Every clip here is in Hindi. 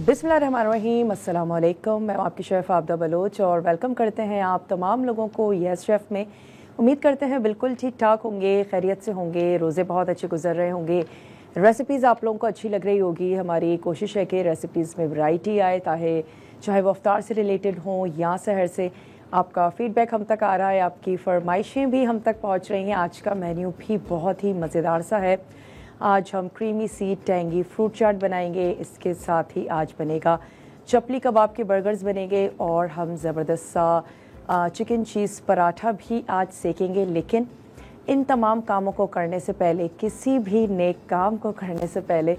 बिस्मिल्लाहिर्रहमानिर्रहीम, अस्सलाम वालेकुम। मैं आपकी शेफ़ आबदा बलोच और वेलकम करते हैं आप तमाम लोगों को यस शेफ़ में। उम्मीद करते हैं बिल्कुल ठीक ठाक होंगे, खैरियत से होंगे, रोज़े बहुत अच्छे गुजर रहे होंगे, रेसिपीज़ आप लोगों को अच्छी लग रही होगी। हमारी कोशिश है कि रेसिपीज़ में वैरायटी आए, चाहे वो अफ्तार से रिलेटेड हों या सहर से। आपका फ़ीडबैक हम तक आ रहा है, आपकी फ़रमाइशें भी हम तक पहुँच रही हैं। आज का मेन्यू भी बहुत ही मज़ेदार सा है। आज हम क्रीमी सी टैंगी फ्रूट चाट बनाएंगे। इसके साथ ही आज बनेगा चपली कबाब के बर्गर्स बनेंगे और हम ज़बरदस्त सा चिकन चीज़ पराठा भी आज सेकेंगे। लेकिन इन तमाम कामों को करने से पहले, किसी भी नेक काम को करने से पहले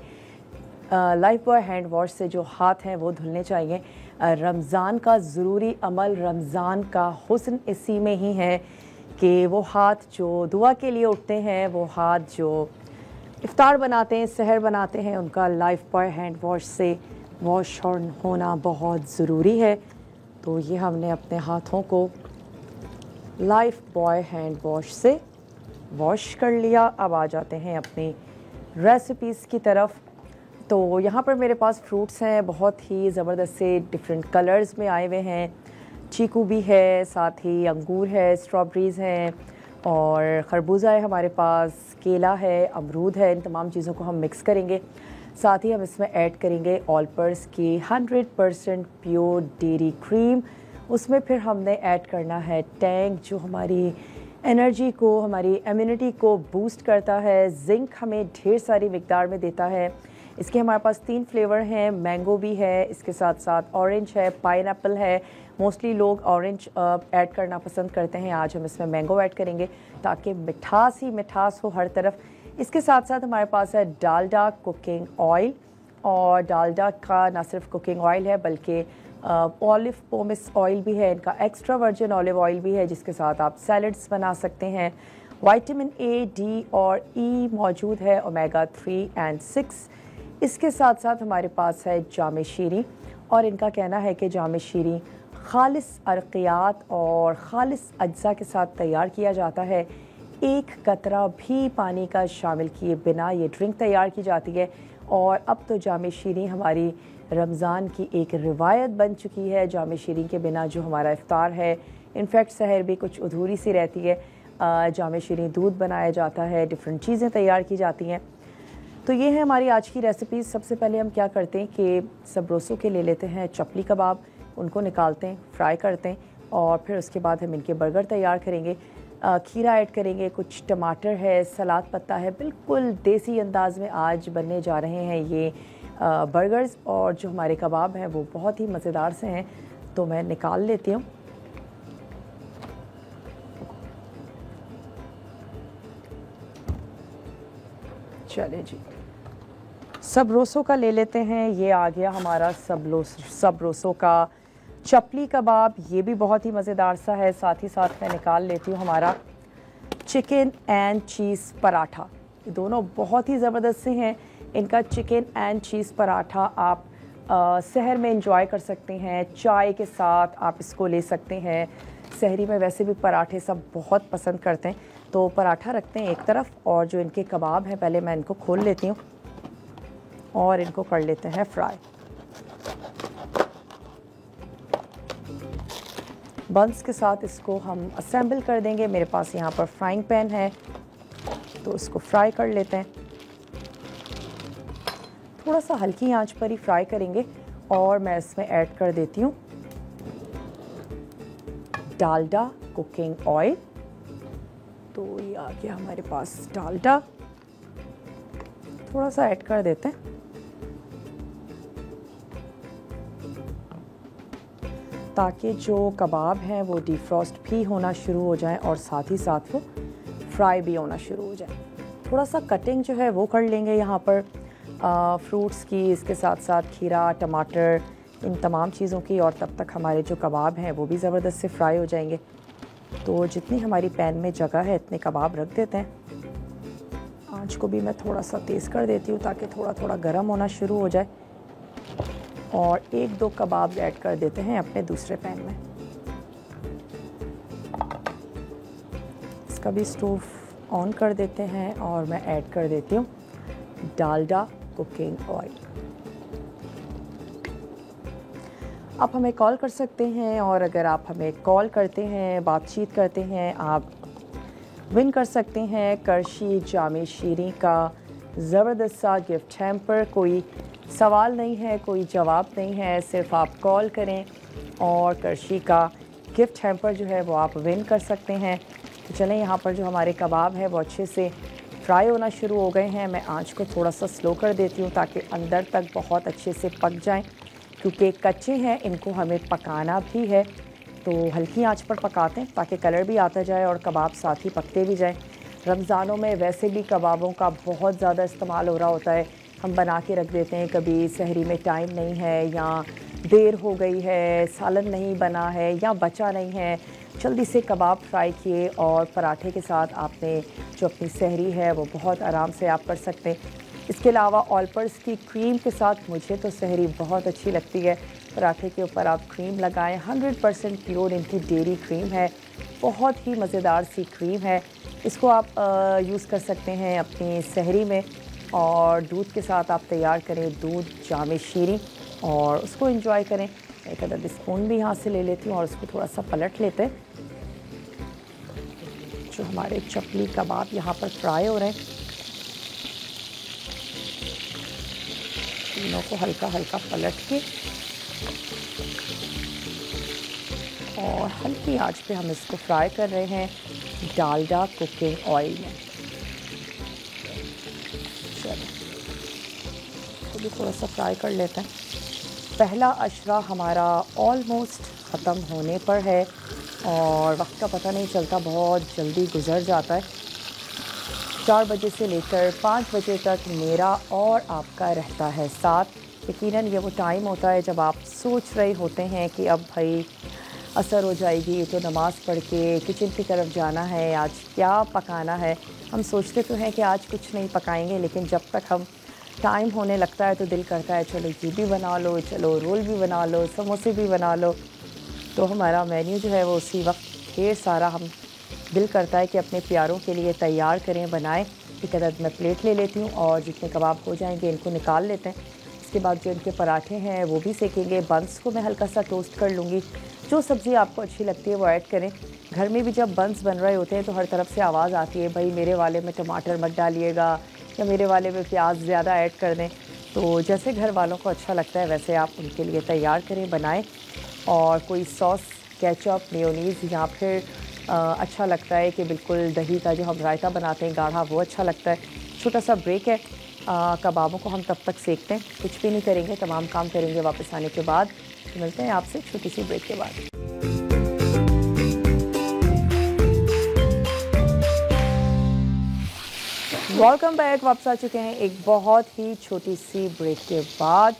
लाइफ बॉय हैंड वॉश से जो हाथ हैं वो धुलने चाहिए। रमज़ान का ज़रूरी अमल, रमज़ान का हुस्न इसी में ही है कि वो हाथ जो दुआ के लिए उठते हैं, वो हाथ जो इफ्तार बनाते हैं, सहर बनाते हैं, उनका लाइफ बॉय हैंड वॉश से वॉश होना बहुत ज़रूरी है। तो ये हमने अपने हाथों को लाइफ बॉय हैंड वॉश से वॉश कर लिया। अब आ जाते हैं अपनी रेसिपीज़ की तरफ। तो यहाँ पर मेरे पास फ्रूट्स हैं, बहुत ही ज़बरदस्त से डिफरेंट कलर्स में आए हुए हैं। चीकू भी है, साथ ही अंगूर है, स्ट्रॉबेरीज़ हैं और खरबूजा है हमारे पास, केला है, अमरूद है। इन तमाम चीज़ों को हम मिक्स करेंगे। साथ ही हम इसमें ऐड करेंगे ऑलपर्स की 100% प्योर डेयरी क्रीम। उसमें फिर हमने ऐड करना है टैंग, जो हमारी एनर्जी को, हमारी इम्यूनिटी को बूस्ट करता है। जिंक हमें ढेर सारी मिकदार में देता है। इसके हमारे पास 3 फ्लेवर हैं, मैंगो भी है, इसके साथ साथ ऑरेंज है, पाइनएप्पल है। मोस्टली लोग ऑरेंज ऐड करना पसंद करते हैं। आज हम इसमें मैंगो ऐड करेंगे ताकि मिठास ही मिठास हो हर तरफ। इसके साथ साथ हमारे पास है डालडा कुकिंग ऑयल, और डालडा का ना सिर्फ कुकिंग ऑयल है बल्कि ऑलिव पोमिस ऑयल भी है, इनका एक्स्ट्रा वर्जिन ऑलिव ऑयल भी है, जिसके साथ आप सैलड्स बना सकते हैं। विटामिन ए, डी और ई मौजूद है, ओमेगा 3 और 6। इसके साथ साथ हमारे पास है जामे शीरी, और इनका कहना है कि जामे शीरी खालिस अरक़ियात और खालिस अज्जा के साथ तैयार किया जाता है। एक कतरा भी पानी का शामिल किए बिना ये ड्रिंक तैयार की जाती है। और अब तो जामे शीरी हमारी रमज़ान की एक रिवायत बन चुकी है। जामे शीरी के बिना जो हमारा इफ्तार है, इनफैक्ट सहर भी कुछ अधूरी सी रहती है। जामे शीरी दूध बनाया जाता है, डिफरेंट चीज़ें तैयार की जाती हैं। तो ये है हमारी आज की रेसिपीज़। सबसे पहले हम क्या करते हैं कि सब रोसों के ले लेते हैं चपली कबाब, उनको निकालते हैं, फ्राई करते हैं, और फिर उसके बाद हम इनके बर्गर तैयार करेंगे। खीरा ऐड करेंगे, कुछ टमाटर है, सलाद पत्ता है। बिल्कुल देसी अंदाज में आज बनने जा रहे हैं ये बर्गर्स, और जो हमारे कबाब हैं वो बहुत ही मज़ेदार से हैं। तो मैं निकाल लेती हूँ। चले जी, सब रोसों का ले लेते हैं। ये आ गया हमारा सब रोसों का चपली कबाब, ये भी बहुत ही मज़ेदार सा है। साथ ही साथ मैं निकाल लेती हूँ हमारा चिकन एंड चीज़ पराठा। ये दोनों बहुत ही ज़बरदस्त से हैं। इनका चिकन एंड चीज़ पराठा आप सहर में एंजॉय कर सकते हैं, चाय के साथ आप इसको ले सकते हैं। सहरी में वैसे भी पराठे सब बहुत पसंद करते हैं। तो पराठा रखते हैं एक तरफ, और जो इनके कबाब हैं पहले मैं इनको खोल लेती हूँ और इनको कर लेते हैं फ्राई। बंस के साथ इसको हम असेंबल कर देंगे। मेरे पास यहाँ पर फ्राइंग पैन है, तो इसको फ्राई कर लेते हैं। थोड़ा सा हल्की आंच पर ही फ्राई करेंगे, और मैं इसमें ऐड कर देती हूँ डालडा कुकिंग ऑयल। तो ये आ गया हमारे पास डालडा, थोड़ा सा ऐड कर देते हैं ताकि जो कबाब हैं वो डिफ्रॉस्ट भी होना शुरू हो जाए और साथ ही साथ वो फ्राई भी होना शुरू हो जाए। थोड़ा सा कटिंग जो है वो कर लेंगे यहाँ पर फ्रूट्स की, इसके साथ साथ खीरा, टमाटर, इन तमाम चीज़ों की, और तब तक हमारे जो कबाब हैं वो भी ज़बरदस्त से फ्राई हो जाएंगे। तो जितनी हमारी पैन में जगह है इतने कबाब रख देते हैं। आँच को भी मैं थोड़ा सा तेज़ कर देती हूँ ताकि थोड़ा थोड़ा गर्म होना शुरू हो जाए, और 1-2 कबाब ऐड कर देते हैं अपने दूसरे पैन में। इसका भी स्टोव ऑन कर देते हैं, और मैं ऐड कर देती हूँ डालडा कुकिंग ऑयल। आप हमें कॉल कर सकते हैं और अगर आप हमें कॉल करते हैं, बातचीत करते हैं, आप विन कर सकते हैं करशी जामे शीरी का ज़बरदस्त सा गिफ्ट हैम्पर। कोई सवाल नहीं है, कोई जवाब नहीं है, सिर्फ आप कॉल करें और करशी का गिफ्ट हैम्पर जो है वो आप विन कर सकते हैं। तो चलें, यहाँ पर जो हमारे कबाब है वो अच्छे से फ्राई होना शुरू हो गए हैं। मैं आंच को थोड़ा सा स्लो कर देती हूँ ताकि अंदर तक बहुत अच्छे से पक जाएं, क्योंकि कच्चे हैं, इनको हमें पकाना भी है। तो हल्की आंच पर पकाते हैं ताकि कलर भी आता जाए और कबाब साथ ही पकते भी जाएं। रमज़ानों में वैसे भी कबाबों का बहुत ज़्यादा इस्तेमाल हो रहा होता है। हम बना के रख देते हैं, कभी सहरी में टाइम नहीं है या देर हो गई है, सालन नहीं बना है या बचा नहीं है, जल्दी से कबाब फ्राई किए और पराठे के साथ आपने जो अपनी सहरी है वो बहुत आराम से आप कर सकते हैं। इसके अलावा ऑलपर्स की क्रीम के साथ मुझे तो सहरी बहुत अच्छी लगती है। पराठे के ऊपर आप क्रीम लगाएं, 100% प्योर इनकी डेयरी क्रीम है, बहुत ही मज़ेदार सी क्रीम है। इसको आप यूज़ कर सकते हैं अपनी सहरी में और दूध के साथ आप तैयार करें दूध जामे शीरी और उसको एंजॉय करें। एक आधा स्पून भी यहाँ से ले लेती हूँ और उसको थोड़ा सा पलट लेते हैं। जो हमारे चपली कबाब यहाँ पर फ्राई हो रहे हैं, तीनों को हल्का हल्का पलट के और हल्की आंच पे हम इसको फ्राई कर रहे हैं डालडा कुकिंग ऑयल में। चलो, तो भी थोड़ा सा फ्राई कर लेते हैं। पहला अशरा हमारा ऑलमोस्ट ख़त्म होने पर है और वक्त का पता नहीं चलता, बहुत जल्दी गुजर जाता है। 4 बजे से लेकर 5 बजे तक मेरा और आपका रहता है साथ। यकीनन ये वो टाइम होता है जब आप सोच रहे होते हैं कि अब भाई असर हो जाएगी तो नमाज़ पढ़ के किचन की तरफ जाना है, आज क्या पकाना है। हम सोचते तो हैं कि आज कुछ नहीं पकाएंगे, लेकिन जब तक हम टाइम होने लगता है तो दिल करता है चलो ये भी बना लो, चलो रोल भी बना लो, समोसे भी बना लो। तो हमारा मेन्यू जो है वो उसी वक्त ढेर सारा हम दिल करता है कि अपने प्यारों के लिए तैयार करें, बनाएं। एक अदद मैं प्लेट ले लेती हूँ और जितने कबाब हो जाएंगे इनको निकाल लेते हैं। इसके बाद जो इनके पराठे हैं वो भी सेकेंगे। बंस को मैं हल्का सा टोस्ट कर लूँगी। जो सब्ज़ी आपको अच्छी लगती है वो ऐड करें। घर में भी जब बंस बन रहे होते हैं तो हर तरफ से आवाज़ आती है, भाई मेरे वाले में टमाटर मत डालिएगा या मेरे वाले में प्याज ज़्यादा ऐड कर दें। तो जैसे घर वालों को अच्छा लगता है वैसे आप उनके लिए तैयार करें, बनाएं। और कोई सॉस, केचप, मेयोनीज़ या फिर अच्छा लगता है कि बिल्कुल दही का जो हम रायता बनाते हैं गाढ़ा, वो अच्छा लगता है। छोटा सा ब्रेक है, कबाबों को हम तब तक सेकते हैं, कुछ भी नहीं करेंगे, तमाम काम करेंगे वापस आने के बाद। तो मिलते हैं आपसे छोटी सी ब्रेक के बाद। वेलकम बैक, वापस आ चुके हैं एक बहुत ही छोटी सी ब्रेक के बाद।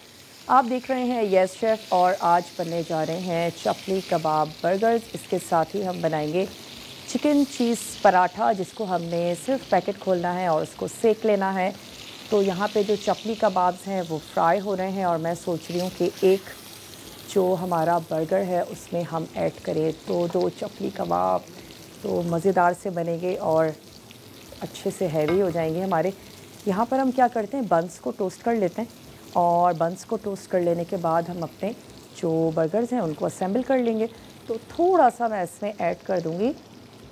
आप देख रहे हैं यस शेफ़ और आज बनने जा रहे हैं चपली कबाब बर्गर्स। इसके साथ ही हम बनाएंगे चिकन चीज़ पराठा, जिसको हमने सिर्फ पैकेट खोलना है और उसको सेक लेना है। तो यहाँ पे जो चपली कबाब्स हैं वो फ्राई हो रहे हैं और मैं सोच रही हूँ कि एक जो हमारा बर्गर है उसमें हम ऐड करें तो 2 चपली कबाब, तो मज़ेदार से बनेंगे और अच्छे से हैवी हो जाएंगे हमारे। यहाँ पर हम क्या करते हैं, बंस को टोस्ट कर लेते हैं और बंस को टोस्ट कर लेने के बाद हम अपने जो बर्गर्स हैं उनको असेंबल कर लेंगे। तो थोड़ा सा मैं इसमें ऐड कर दूँगी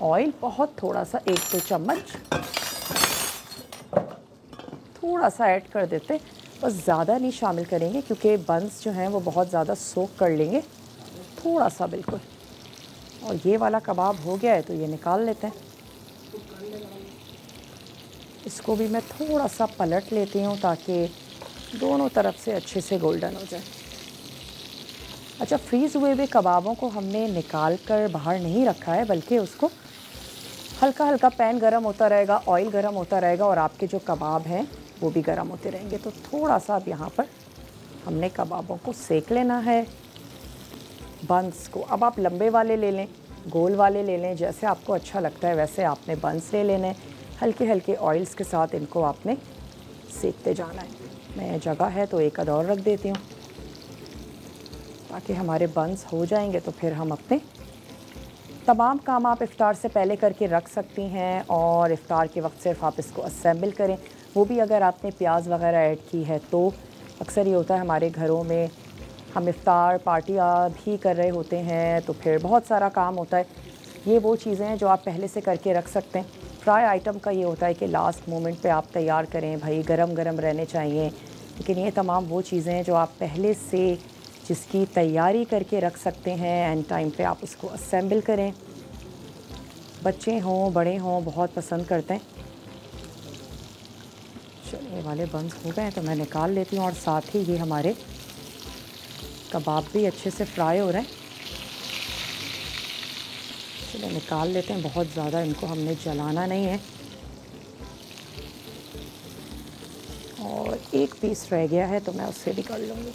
ऑयल, बहुत थोड़ा सा, 1-2 चम्मच थोड़ा सा ऐड कर देते, बस ज़्यादा नहीं शामिल करेंगे क्योंकि बंस जो हैं वो बहुत ज़्यादा सोक कर लेंगे, थोड़ा सा बिल्कुल। और ये वाला कबाब हो गया है तो ये निकाल लेते हैं। इसको भी मैं थोड़ा सा पलट लेती हूँ ताकि दोनों तरफ से अच्छे से गोल्डन हो जाए। अच्छा, फ्रीज़ हुए हुए कबाबों को हमने निकाल कर बाहर नहीं रखा है, बल्कि उसको हल्का हल्का पैन गरम होता रहेगा, ऑयल गरम होता रहेगा और आपके जो कबाब हैं वो भी गरम होते रहेंगे। तो थोड़ा सा अब यहाँ पर हमने कबाबों को सेक लेना है, बंस को। अब आप लंबे वाले ले लें, गोल वाले ले लें, जैसे आपको अच्छा लगता है वैसे आपने बंस ले लेने। हल्के हल्के ऑयल्स के साथ इनको आपने सेकते जाना है। मैं जगह है तो एक आध और रख देती हूँ ताकि हमारे बंस हो जाएंगे तो फिर हम अपने तमाम काम आप इफ़्तार से पहले करके रख सकती हैं और इफ़्तार के वक्त सिर्फ आप इसको असेंबल करें। वो भी अगर आपने प्याज वगैरह ऐड की है तो। अक्सर ये होता है हमारे घरों में हम इफ्तार पार्टियाँ भी कर रहे होते हैं तो फिर बहुत सारा काम होता है। ये वो चीज़ें हैं जो आप पहले से करके रख सकते हैं। फ्राई आइटम का ये होता है कि लास्ट मोमेंट पे आप तैयार करें, भाई गरम गरम रहने चाहिए, लेकिन ये तमाम वो चीज़ें हैं जो आप पहले से जिसकी तैयारी करके रख सकते हैं, एंड टाइम पे आप उसको असेंबल करें। बच्चे हों बड़े हों बहुत पसंद करते हैं। चलिए, ये वाले बंस हो गए तो मैं निकाल लेती हूँ, और साथ ही ये हमारे कबाब भी अच्छे से फ्राई हो रहे हैं। चलिए निकाल लेते हैं, बहुत ज़्यादा इनको हमने जलाना नहीं है। और एक पीस रह गया है तो मैं उससे भी कर लूँगी।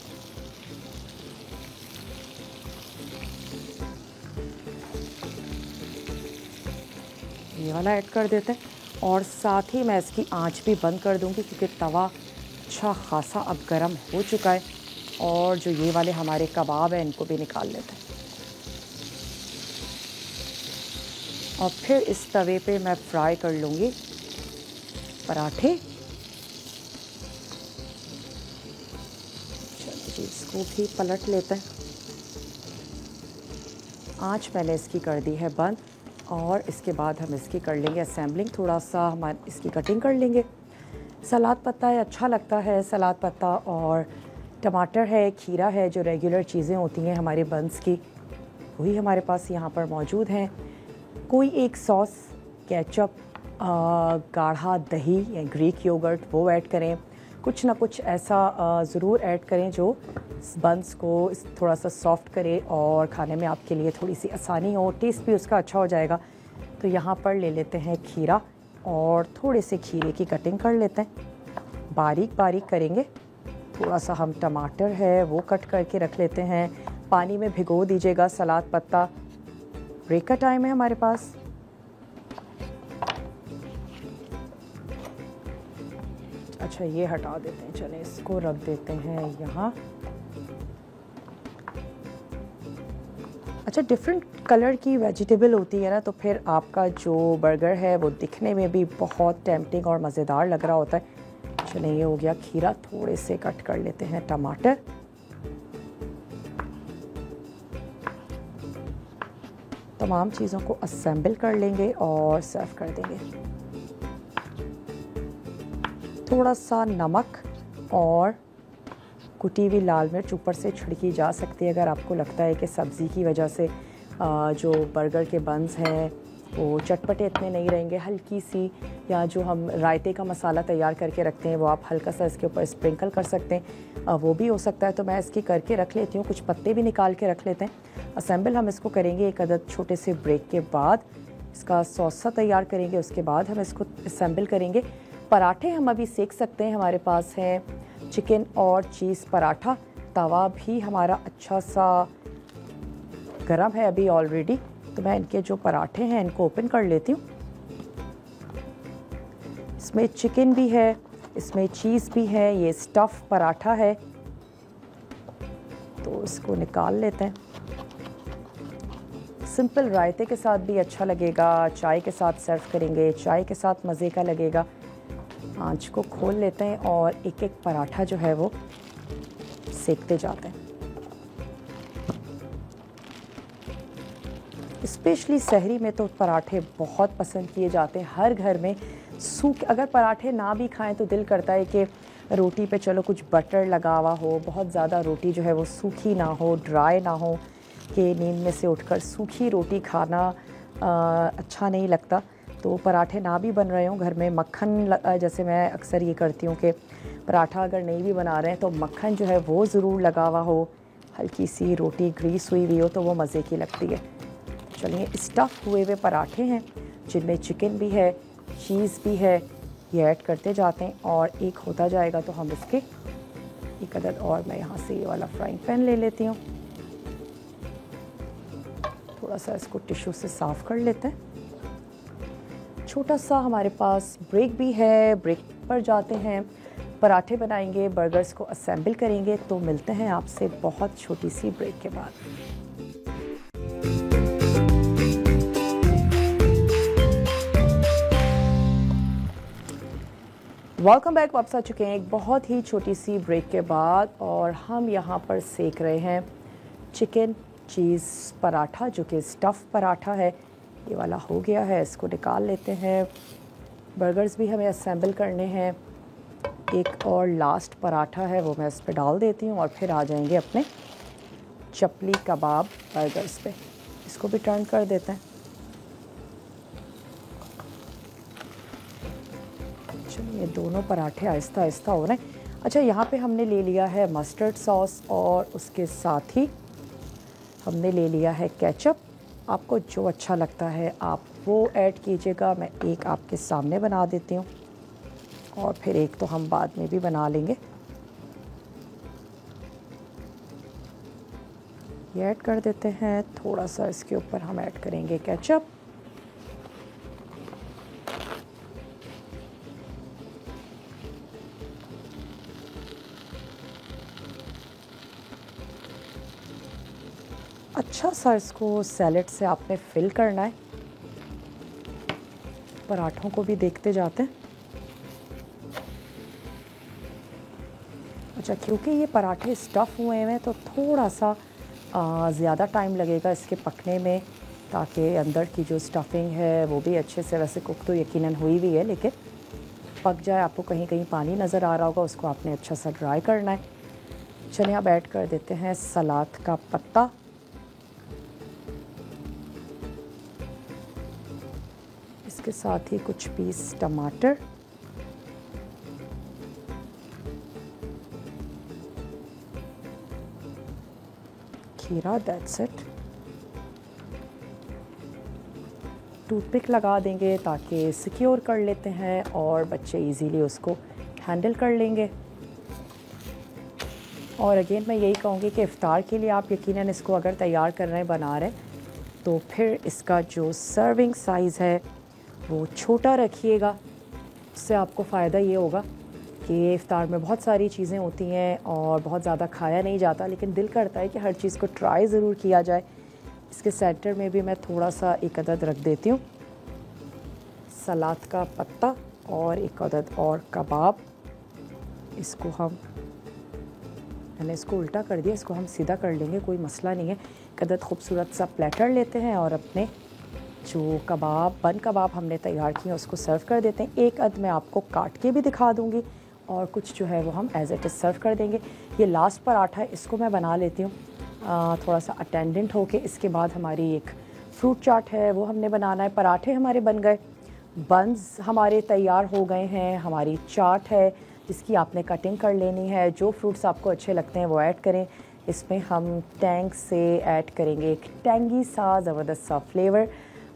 ये वाला ऐड कर देते हैं, और साथ ही मैं इसकी आंच भी बंद कर दूँगी क्योंकि तवा अच्छा खासा अब गर्म हो चुका है। और जो ये वाले हमारे कबाब हैं इनको भी निकाल लेते हैं, और फिर इस तवे पे मैं फ्राई कर लूँगी पराठे। चलिए जी, इसको भी पलट लेते हैं। आंच मैंने इसकी कर दी है बंद, और इसके बाद हम इसकी कर लेंगे असेंबलिंग। थोड़ा सा हम इसकी कटिंग कर लेंगे। सलाद पत्ता है, अच्छा लगता है सलाद पत्ता, और टमाटर है, खीरा है, जो रेगुलर चीज़ें होती हैं हमारे बंस की, वही हमारे पास यहाँ पर मौजूद हैं। कोई एक सॉस, केचप, गाढ़ा दही या ग्रीक योगर्ट वो ऐड करें। कुछ ना कुछ ऐसा ज़रूर ऐड करें जो बंस को थोड़ा सा सॉफ्ट करे और खाने में आपके लिए थोड़ी सी आसानी हो, टेस्ट भी उसका अच्छा हो जाएगा। तो यहाँ पर ले लेते हैं खीरा, और थोड़े से खीरे की कटिंग कर लेते हैं, बारीक बारीक करेंगे। थोड़ा सा हम टमाटर है वो कट करके रख लेते हैं। पानी में भिगो दीजिएगा सलाद पत्ता। ब्रेक का टाइम है हमारे पास। अच्छा, ये हटा देते हैं, चलें इसको रख देते हैं यहाँ। अच्छा, डिफरेंट कलर की वेजिटेबल होती है ना, तो फिर आपका जो बर्गर है वो दिखने में भी बहुत टेम्पटिंग और मज़ेदार लग रहा होता है। चलिए, ये हो गया खीरा। थोड़े से कट कर लेते हैं टमाटर। तमाम चीज़ों को असेंबल कर लेंगे और सर्व कर देंगे। थोड़ा सा नमक और कुटी हुई लाल मिर्च ऊपर से छिड़की जा सकती है अगर आपको लगता है कि सब्ज़ी की वजह से जो बर्गर के बंस हैं वो चटपटे इतने नहीं रहेंगे। हल्की सी, या जो हम रायते का मसाला तैयार करके रखते हैं वो आप हल्का सा इसके ऊपर स्प्रिंकल कर सकते हैं, वो भी हो सकता है। तो मैं इसकी करके रख लेती हूँ, कुछ पत्ते भी निकाल के रख लेते हैं। असेंबल हम इसको करेंगे एक अदद छोटे से ब्रेक के बाद। इसका सॉस सा तैयार करेंगे, उसके बाद हम इसको असेंबल करेंगे। पराठे हम अभी सेक सकते हैं। हमारे पास है चिकन और चीज़ पराठा। तवा भी हमारा अच्छा सा गरम है अभी ऑलरेडी, तो मैं इनके जो पराठे हैं इनको ओपन कर लेती हूँ। इसमें चिकन भी है, इसमें चीज़ भी है, ये स्टफ़ पराठा है, तो इसको निकाल लेते हैं। सिंपल रायते के साथ भी अच्छा लगेगा, चाय के साथ सर्व करेंगे, चाय के साथ मज़े का लगेगा। आंच को खोल लेते हैं और एक एक पराठा जो है वो सेकते जाते हैं। स्पेशली सहरी में तो पराठे बहुत पसंद किए जाते हैं हर घर में। अगर पराठे ना भी खाएं तो दिल करता है कि रोटी पे चलो कुछ बटर लगा हुआ हो, बहुत ज़्यादा रोटी जो है वो सूखी ना हो, ड्राई ना हो, कि नींद में से उठकर सूखी रोटी खाना अच्छा नहीं लगता। तो पराठे ना भी बन रहे हों घर में, मक्खन जैसे मैं अक्सर ये करती हूँ कि पराठा अगर नहीं भी बना रहे हैं तो मक्खन जो है वो ज़रूर लगा हुआ हो, हल्की सी रोटी ग्रीस हुई हुई हो तो वो मज़े की लगती है। चलिए, स्टफ़ हुए हुए पराठे हैं जिनमें चिकन भी है, चीज़ भी है, ये ऐड करते जाते हैं और एक होता जाएगा तो हम इसके एक अदद और मैं यहाँ से ये वाला फ्राइंग पैन ले लेती हूँ। थोड़ा सा इसको टिश्यू से साफ़ कर लेते हैं। छोटा सा हमारे पास ब्रेक भी है, ब्रेक पर जाते हैं, पराठे बनाएंगे, बर्गर्स को असेंबल करेंगे। तो मिलते हैं आपसे बहुत छोटी सी ब्रेक के बाद। Welcome back. वापस आ चुके हैं एक बहुत ही छोटी सी ब्रेक के बाद और हम यहाँ पर सेक रहे हैं चिकन चीज़ पराठा, जो कि स्टफ़ पराठा है। ये वाला हो गया है, इसको निकाल लेते हैं। बर्गर्स भी हमें असेंबल करने हैं। एक और लास्ट पराठा है, वो मैं इस पर डाल देती हूँ और फिर आ जाएंगे अपने चपली कबाब बर्गर्स पे। इसको भी टर्न कर देते हैं। चलिए, ये दोनों पराठे आहिस्ता आहिस्ता हो रहे हैं। अच्छा, यहाँ पे हमने ले लिया है मस्टर्ड सॉस और उसके साथ ही हमने ले लिया है केचप। आपको जो अच्छा लगता है आप वो ऐड कीजिएगा। मैं एक आपके सामने बना देती हूँ और फिर एक तो हम बाद में भी बना लेंगे। ये ऐड कर देते हैं। थोड़ा सा इसके ऊपर हम ऐड करेंगे केचप। अच्छा सा इसको सैलेड से आपने फिल करना है। पराठों को भी देखते जाते हैं। अच्छा, क्योंकि ये पराठे स्टफ़ हुए हैं तो थोड़ा सा ज़्यादा टाइम लगेगा इसके पकने में, ताकि अंदर की जो स्टफिंग है वो भी अच्छे से, वैसे कुक तो यकीनन हुई भी है, लेकिन पक जाए। आपको कहीं कहीं पानी नज़र आ रहा होगा, उसको आपने अच्छा सा ड्राई करना है। चलिए, अब ऐड कर देते हैं सलाद का पत्ता। इसके साथ ही कुछ पीस टमाटर, खीरा, दैट्स इट। टूथपिक लगा देंगे ताकि सिक्योर कर लेते हैं और बच्चे इजीली उसको हैंडल कर लेंगे। और अगेन मैं यही कहूँगी कि इफ़्तार के लिए आप यकीनन इसको अगर तैयार कर रहे हैं, बना रहे हैं, तो फिर इसका जो सर्विंग साइज़ है वो छोटा रखिएगा। उससे आपको फ़ायदा ये होगा कि इफ़्तार में बहुत सारी चीज़ें होती हैं और बहुत ज़्यादा खाया नहीं जाता, लेकिन दिल करता है कि हर चीज़ को ट्राई ज़रूर किया जाए। इसके सेंटर में भी मैं थोड़ा सा एक अदद रख देती हूँ सलाद का पत्ता और एक अदद और कबाब। इसको मैंने इसको उल्टा कर दिया, इसको हम सीधा कर लेंगे, कोई मसला नहीं है। एक अदद खूबसूरत सा प्लेटर लेते हैं और अपने जो बन कबाब हमने तैयार किए उसको सर्व कर देते हैं। एक अद मैं आपको काट के भी दिखा दूँगी और कुछ जो है वो हम एज इट इज़ सर्व कर देंगे। ये लास्ट पराठा है, इसको मैं बना लेती हूँ थोड़ा सा अटेंडेंट होके। इसके बाद हमारी एक फ्रूट चाट है, वो हमने बनाना है। पराठे हमारे बन गए, बन्स हमारे तैयार हो गए हैं। हमारी चाट है जिसकी आपने कटिंग कर लेनी है। जो फ्रूट्स आपको अच्छे लगते हैं वो ऐड करें। इसमें हम टैंग से ऐड करेंगे एक टैंगी सा ज़बरदस्त सा फ्लेवर।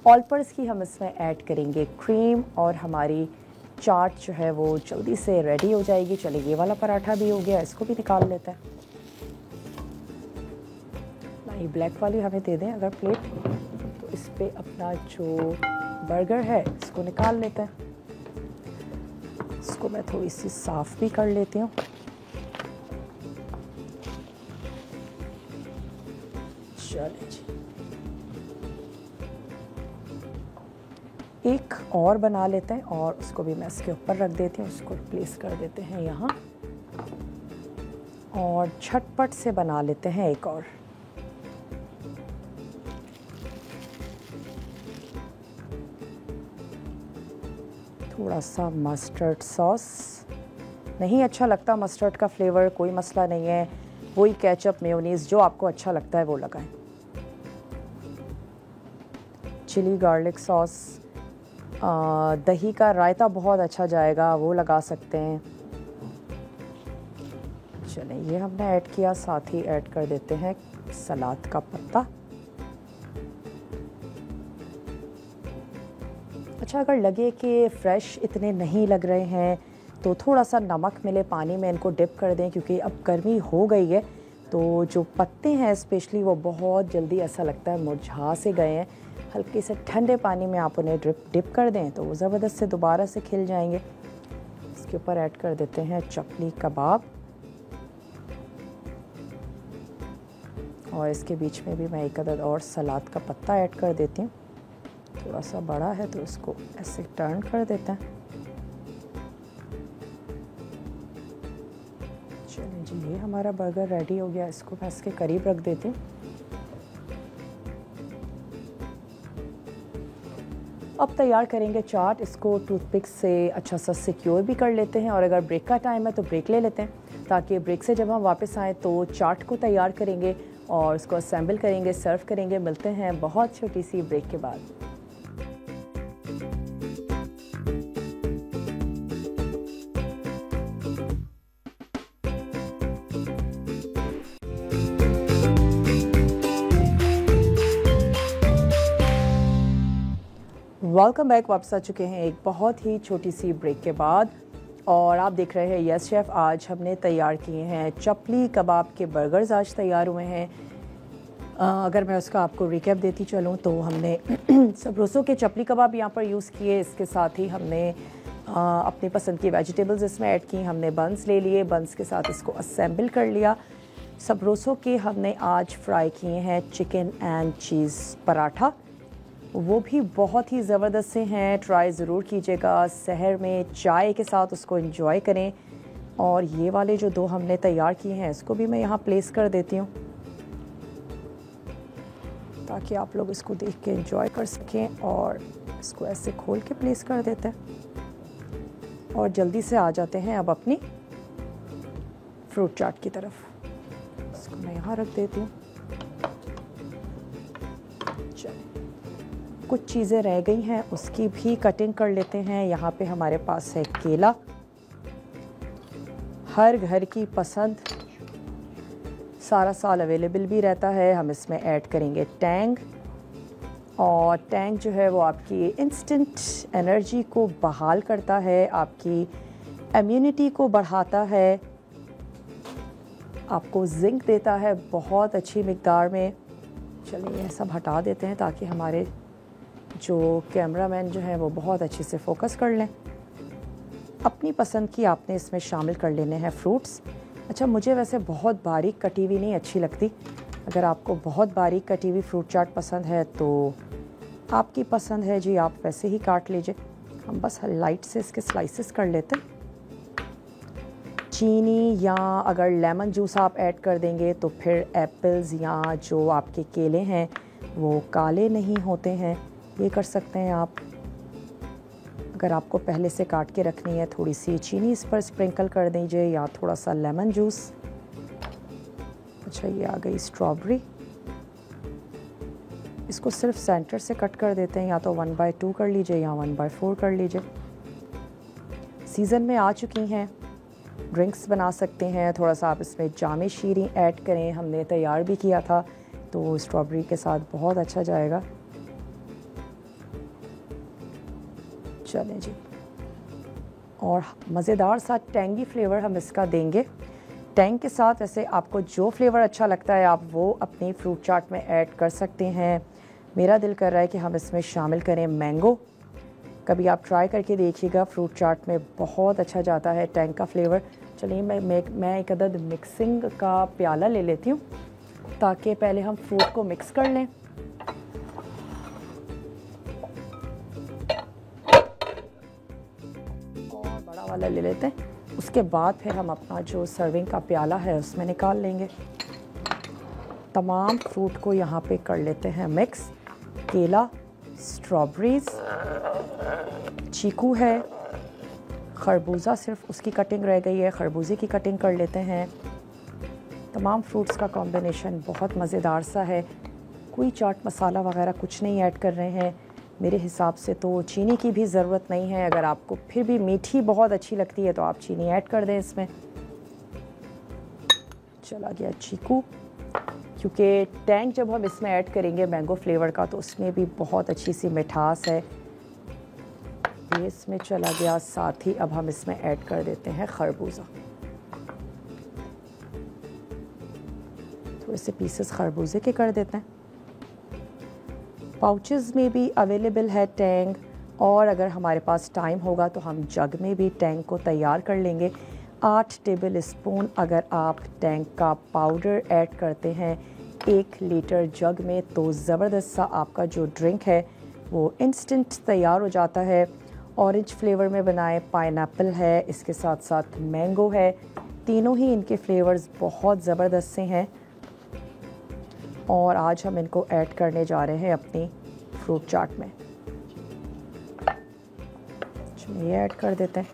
ऑलपर्स की हम इसमें ऐड करेंगे क्रीम और हमारी चाट जो है वो जल्दी से रेडी हो जाएगी। चलिए, ये वाला पराठा भी हो गया, इसको भी निकाल लेते हैं। ना, ये ब्लैक वाली हमें दे दें अगर प्लेट, तो इस पे अपना जो बर्गर है इसको निकाल लेते हैं। इसको मैं थोड़ी सी साफ़ भी कर लेती हूँ। चलिए जी, एक और बना लेते हैं और उसको भी मैं इसके ऊपर रख देती हूँ। उसको प्लेस कर देते हैं यहाँ और झटपट से बना लेते हैं एक और। थोड़ा सा मस्टर्ड सॉस, नहीं अच्छा लगता मस्टर्ड का फ्लेवर, कोई मसला नहीं है, वही केचप मेयोनीज़ जो आपको अच्छा लगता है वो लगाएं। चिली गार्लिक सॉस, दही का रायता बहुत अच्छा जाएगा, वो लगा सकते हैं। चलें, ये हमने ऐड किया, साथ ही ऐड कर देते हैं सलाद का पत्ता। अच्छा, अगर लगे कि फ़्रेश इतने नहीं लग रहे हैं तो थोड़ा सा नमक मिले पानी में इनको डिप कर दें, क्योंकि अब गर्मी हो गई है तो जो पत्ते हैं स्पेशली वो बहुत जल्दी ऐसा लगता है मुरझा से गए हैं। हल्के से ठंडे पानी में आप उन्हें डिप कर दें तो वो ज़बरदस्त से दोबारा से खिल जाएंगे। इसके ऊपर ऐड कर देते हैं चपली कबाब और इसके बीच में भी मैं एक अदद और सलाद का पत्ता ऐड कर देती हूँ। थोड़ा सा बड़ा है तो इसको ऐसे टर्न कर देते हैं। चलिए जी, ये हमारा बर्गर रेडी हो गया। इसको मैं इसके करीब रख देती हूँ। अब तैयार करेंगे चाट। इसको टूथपिक से अच्छा सा सिक्योर भी कर लेते हैं, और अगर ब्रेक का टाइम है तो ब्रेक ले लेते हैं, ताकि ब्रेक से जब हम वापस आएँ तो चाट को तैयार करेंगे और उसको असेंबल करेंगे, सर्व करेंगे। मिलते हैं बहुत छोटी सी ब्रेक के बाद। Welcome back. वापस आ चुके हैं एक बहुत ही छोटी सी ब्रेक के बाद, और आप देख रहे हैं यस शेफ़। आज हमने तैयार किए हैं चपली कबाब के बर्गर्स। आज तैयार हुए हैं। अगर मैं उसका आपको रिकैप देती चलूँ तो हमने सबरोसो के चपली कबाब यहाँ पर यूज़ किए। इसके साथ ही हमने अपनी पसंद की वेजिटेबल्स इसमें ऐड की। हमने बंस ले लिए, बंस के साथ इसको असेंबल कर लिया। सबरोसो के हमने आज फ्राई किए हैं चिकन एंड चीज़ पराठा, वो भी बहुत ही ज़बरदस्त से हैं। ट्राई ज़रूर कीजिएगा। सहर में चाय के साथ उसको एंजॉय करें। और ये वाले जो दो हमने तैयार किए हैं, इसको भी मैं यहाँ प्लेस कर देती हूँ, ताकि आप लोग इसको देख के एंजॉय कर सकें। और इसको ऐसे खोल के प्लेस कर देते हैं और जल्दी से आ जाते हैं अब अपनी फ्रूट चाट की तरफ। इसको मैं यहाँ रख देती हूँ। कुछ चीज़ें रह गई हैं, उसकी भी कटिंग कर लेते हैं। यहाँ पे हमारे पास है केला, हर घर की पसंद, सारा साल अवेलेबल भी रहता है। हम इसमें ऐड करेंगे टैंग, और टैंग जो है वो आपकी इंस्टेंट एनर्जी को बहाल करता है, आपकी इम्यूनिटी को बढ़ाता है, आपको जिंक देता है बहुत अच्छी मिकदार में। चलिए ये सब हटा देते हैं ताकि हमारे जो कैमरामैन जो है वो बहुत अच्छे से फोकस कर लें। अपनी पसंद की आपने इसमें शामिल कर लेने हैं फ्रूट्स। अच्छा, मुझे वैसे बहुत बारीक कटी हुई नहीं अच्छी लगती। अगर आपको बहुत बारीक कटी हुई फ्रूट चाट पसंद है तो आपकी पसंद है जी, आप वैसे ही काट लीजिए। हम बस लाइट से इसके स्लाइसेस कर लेते हैं। चीनी या अगर लेमन जूस आप ऐड कर देंगे तो फिर एप्पल्स या जो आपके केले हैं वो काले नहीं होते हैं। ये कर सकते हैं आप। अगर आपको पहले से काट के रखनी है, थोड़ी सी चीनी इस पर स्प्रिंकल कर दीजिए या थोड़ा सा लेमन जूस। अच्छा, ये आ गई स्ट्रॉबेरी। इसको सिर्फ सेंटर से कट कर देते हैं, या तो 1/2 कर लीजिए या 1/4 कर लीजिए। सीज़न में आ चुकी हैं, ड्रिंक्स बना सकते हैं। थोड़ा सा आप इसमें जामे शीरी ऐड करें, हमने तैयार भी किया था, तो स्ट्रॉबेरी के साथ बहुत अच्छा जाएगा। चलें जी, और मज़ेदार सा टैंगी फ्लेवर हम इसका देंगे। टैंग के साथ ऐसे आपको जो फ्लेवर अच्छा लगता है आप वो अपनी फ्रूट चाट में ऐड कर सकते हैं। मेरा दिल कर रहा है कि हम इसमें शामिल करें मैंगो। कभी आप ट्राई करके देखिएगा, फ्रूट चाट में बहुत अच्छा जाता है टैंग का फ्लेवर। चलिए मैं एक अदद मिक्सिंग का प्याला ले लेती हूँ, ताकि पहले हम फ्रूट को मिक्स कर लें। बड़ा वाला ले लेते हैं, उसके बाद फिर हम अपना जो सर्विंग का प्याला है उसमें निकाल लेंगे। तमाम फ्रूट को यहाँ पे कर लेते हैं मिक्स। केला, स्ट्रॉबेरीज, चीकू है, खरबूजा सिर्फ उसकी कटिंग रह गई है, खरबूजे की कटिंग कर लेते हैं। तमाम फ्रूट्स का कॉम्बिनेशन बहुत मज़ेदार सा है। कोई चाट मसाला वगैरह कुछ नहीं ऐड कर रहे हैं। मेरे हिसाब से तो चीनी की भी ज़रूरत नहीं है। अगर आपको फिर भी मीठी बहुत अच्छी लगती है तो आप चीनी ऐड कर दें इसमें। चला गया चीकू, क्योंकि टैंग जब हम इसमें ऐड करेंगे मैंगो फ्लेवर का तो उसमें भी बहुत अच्छी सी मिठास है। ये इसमें चला गया। साथ ही अब हम इसमें ऐड कर देते हैं खरबूजा। थोड़े से पीसेस खरबूजे के कर देते हैं। पाउचेस में भी अवेलेबल है टैंग, और अगर हमारे पास टाइम होगा तो हम जग में भी टैंग को तैयार कर लेंगे। 8 टेबल स्पून अगर आप टैंग का पाउडर ऐड करते हैं 1 लीटर जग में, तो ज़बरदस्त सा आपका जो ड्रिंक है वो इंस्टेंट तैयार हो जाता है। ऑरेंज फ्लेवर में बनाए, पाइनएप्पल है, इसके साथ साथ मैंगो है, तीनों ही इनके फ्लेवर्स बहुत ज़बरदस्त से हैं और आज हम इनको ऐड करने जा रहे हैं अपनी फ्रूट चाट में। चलिए ये ऐड कर देते हैं।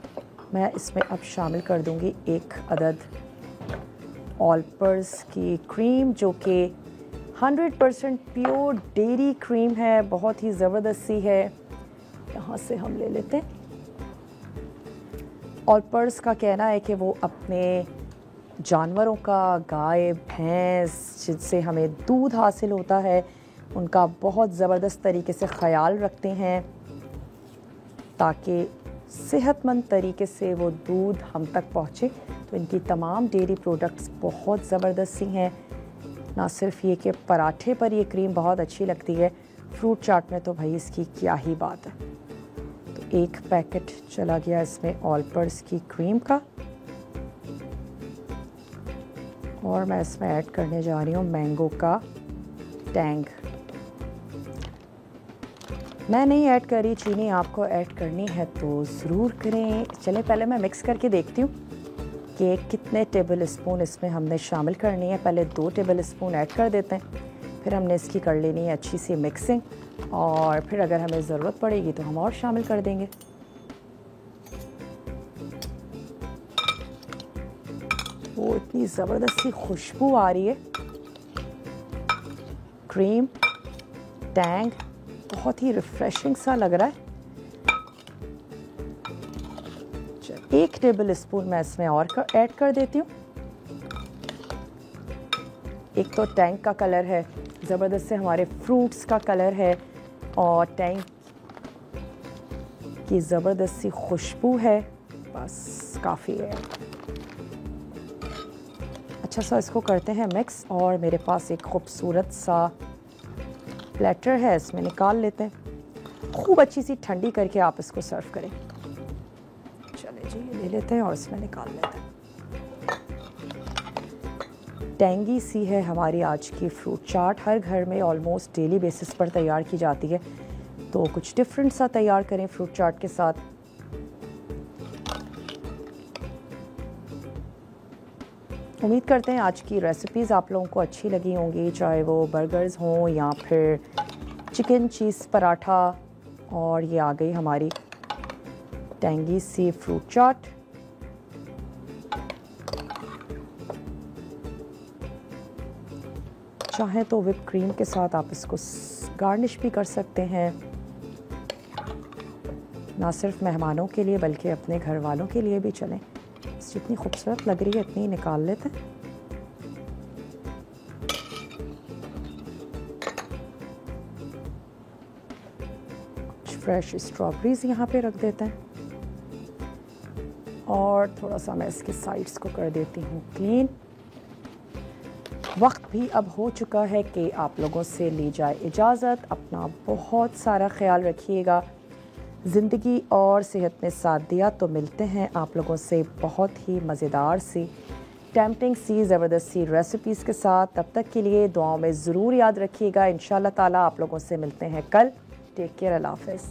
मैं इसमें अब शामिल कर दूंगी 1 अदद ऑलपर्स की क्रीम, जो कि 100% प्योर डेयरी क्रीम है, बहुत ही ज़बरदस्त सी है। यहाँ से हम ले लेते हैं। ऑलपर्स का कहना है कि वो अपने जानवरों का, गाय भैंस जिनसे हमें दूध हासिल होता है, उनका बहुत ज़बरदस्त तरीके से ख्याल रखते हैं ताकि सेहतमंद तरीके से वो दूध हम तक पहुँचे। तो इनकी तमाम डेयरी प्रोडक्ट्स बहुत ज़बरदस्त सी हैं। ना सिर्फ ये कि पराठे पर ये क्रीम बहुत अच्छी लगती है, फ्रूट चाट में तो भाई इसकी क्या ही बात है। तो 1 पैकेट चला गया इसमें ऑलपर्स की क्रीम का और मैं इसमें ऐड करने जा रही हूँ मैंगो का टैंग। मैं नहीं ऐड करी चीनी, आपको ऐड करनी है तो ज़रूर करें। चलें पहले मैं मिक्स करके देखती हूँ कि कितने टेबल स्पून इसमें हमने शामिल करनी है। पहले 2 टेबल स्पून ऐड कर देते हैं, फिर हमने इसकी कर लेनी है अच्छी सी मिक्सिंग और फिर अगर हमें ज़रूरत पड़ेगी तो हम और शामिल कर देंगे। वो इतनी ज़बरदस्त सी खुशबू आ रही है, क्रीम टैंग बहुत ही रिफ्रेशिंग सा लग रहा है। 1 टेबल स्पून मैं इसमें और ऐड कर देती हूँ। एक तो टैंग का कलर है ज़बरदस्त से, हमारे फ्रूट्स का कलर है और टैंग की ज़बरदस्त सी खुशबू है, बस काफ़ी है। अच्छा सा इसको करते हैं मिक्स और मेरे पास एक खूबसूरत सा प्लेटर है, इसमें निकाल लेते हैं। खूब अच्छी सी ठंडी करके आप इसको सर्व करें। चले जी ये ले लेते हैं और इसमें निकाल लेते हैं। टैंगी सी है हमारी आज की फ्रूट चाट। हर घर में ऑलमोस्ट डेली बेसिस पर तैयार की जाती है, तो कुछ डिफरेंट सा तैयार करें फ्रूट चाट के साथ। उम्मीद करते हैं आज की रेसिपीज़ आप लोगों को अच्छी लगी होंगी, चाहे वो बर्गर्स हों या फिर चिकन चीज़ पराठा। और ये आ गई हमारी टैंगी सी फ्रूट चाट। चाहे तो whipped क्रीम के साथ आप इसको गार्निश भी कर सकते हैं, ना सिर्फ मेहमानों के लिए बल्कि अपने घर वालों के लिए भी चलें। जितनी खूबसूरत लग रही है इतनी निकाल लेते हैं। कुछ फ्रेश स्ट्रॉबेरीज यहाँ पे रख देते हैं और थोड़ा सा मैं इसके साइड्स को कर देती हूँ क्लीन। वक्त भी अब हो चुका है कि आप लोगों से ली जाए इजाज़त। अपना बहुत सारा ख्याल रखिएगा। ज़िंदगी और सेहत ने साथ दिया तो मिलते हैं आप लोगों से बहुत ही मज़ेदार सी, टेम्पटिंग सी, ज़बरदस्त सी रेसिपीज़ के साथ। तब तक के लिए दुआओं में ज़रूर याद रखिएगा। इंशाल्लाह ताला आप लोगों से मिलते हैं कल। टेक केयर, अल्लाह हाफ़िज़।